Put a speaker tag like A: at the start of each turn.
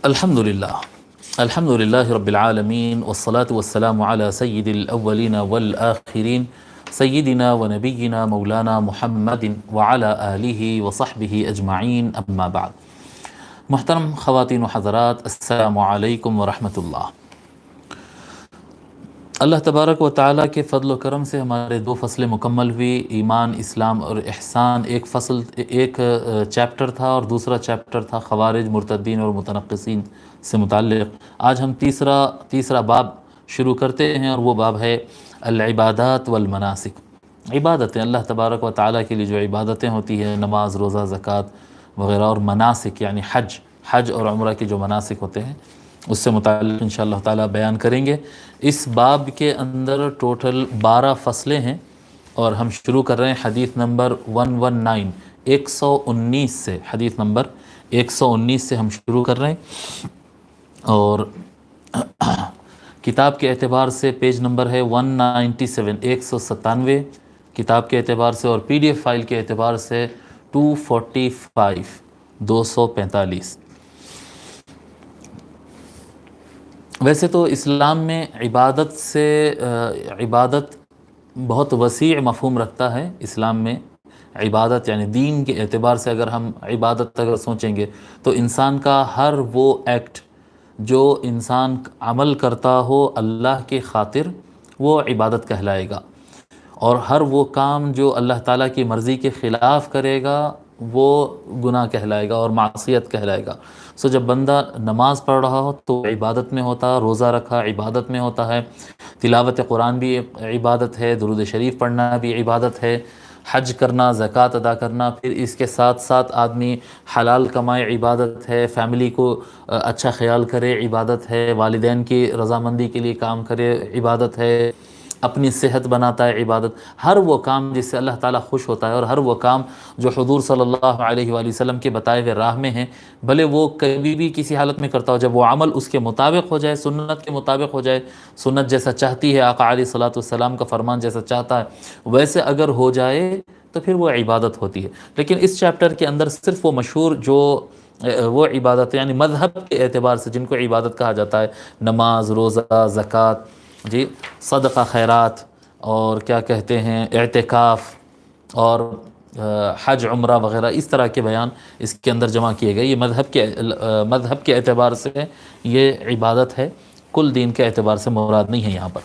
A: الحمد للہ رب العالمین والصلاة والسلام علی سید الاولین والآخرین سیدنا و نبینا مولانا محمد وعلی آلہ وصحبہ اجمعین اما بعد۔ محترم خواتین و حضرات، السلام علیکم ورحمۃ اللہ۔ اللہ تبارک و تعالیٰ کے فضل و کرم سے ہمارے دو فصلیں مکمل ہوئی، ایمان، اسلام اور احسان۔ ایک چیپٹر تھا اور دوسرا چیپٹر تھا خوارج، مرتدین اور متنقصین سے متعلق۔ آج ہم تیسرا باب شروع کرتے ہیں، اور وہ باب ہے العبادات والمناسک۔ عبادتیں، اللہ تبارک و تعالیٰ کے لیے جو عبادتیں ہوتی ہیں، نماز، روزہ، زکوٰۃ وغیرہ، اور مناسک یعنی حج اور عمرہ کے جو مناسک ہوتے ہیں، اس سے متعلق انشاءاللہ تعالیٰ بیان کریں گے۔ اس باب کے اندر ٹوٹل 12 فصلیں ہیں، اور ہم شروع کر رہے ہیں حدیث نمبر 119 119 سے۔ حدیث نمبر 119 سے ہم شروع کر رہے ہیں، اور کتاب کے اعتبار سے پیج نمبر ہے 197 197 کتاب کے اعتبار سے، اور پی ڈی ایف فائل کے اعتبار سے 245 245۔ ویسے تو اسلام میں عبادت بہت وسیع مفہوم رکھتا ہے۔ اسلام میں عبادت یعنی دین کے اعتبار سے اگر ہم عبادت اگر سوچیں گے تو انسان کا ہر وہ ایکٹ جو انسان عمل کرتا ہو اللہ کے خاطر، وہ عبادت کہلائے گا، اور ہر وہ کام جو اللہ تعالیٰ کی مرضی کے خلاف کرے گا وہ گناہ کہلائے گا اور معصیت کہلائے گا۔ جب بندہ نماز پڑھ رہا ہو تو عبادت میں ہوتا ہے، روزہ رکھا عبادت میں ہوتا ہے، تلاوت قرآن بھی عبادت ہے، درود شریف پڑھنا بھی عبادت ہے، حج کرنا، زکوٰۃ ادا کرنا، پھر اس کے ساتھ ساتھ آدمی حلال کمائے عبادت ہے، فیملی کو اچھا خیال کرے عبادت ہے، والدین کی رضامندی کے لیے کام کرے عبادت ہے، اپنی صحت بناتا ہے عبادت۔ ہر وہ کام جس سے اللہ تعالیٰ خوش ہوتا ہے، اور ہر وہ کام جو حضور صلی اللہ علیہ وآلہ وسلم کے بتائے ہوئے راہ میں ہیں، بھلے وہ کبھی بھی کسی حالت میں کرتا ہو، جب وہ عمل اس کے مطابق ہو جائے، سنت کے مطابق ہو جائے، سنت جیسا چاہتی ہے، آقا علیہ الصلوۃ والسلام کا فرمان جیسا چاہتا ہے ویسے اگر ہو جائے تو پھر وہ عبادت ہوتی ہے۔ لیکن اس چیپٹر کے اندر صرف وہ مشہور جو وہ عبادت یعنی مذہب کے اعتبار سے جن کو عبادت کہا جاتا ہے، نماز، روزہ، زکوٰۃ، صدقہ، خیرات، اور کیا کہتے ہیں اعتکاف، اور حج، عمرہ وغیرہ، اس طرح کے بیان اس کے اندر جمع کیے گئے۔ یہ مذہب کے اعتبار سے یہ عبادت ہے، کل دین کے اعتبار سے مراد نہیں ہے یہاں پر۔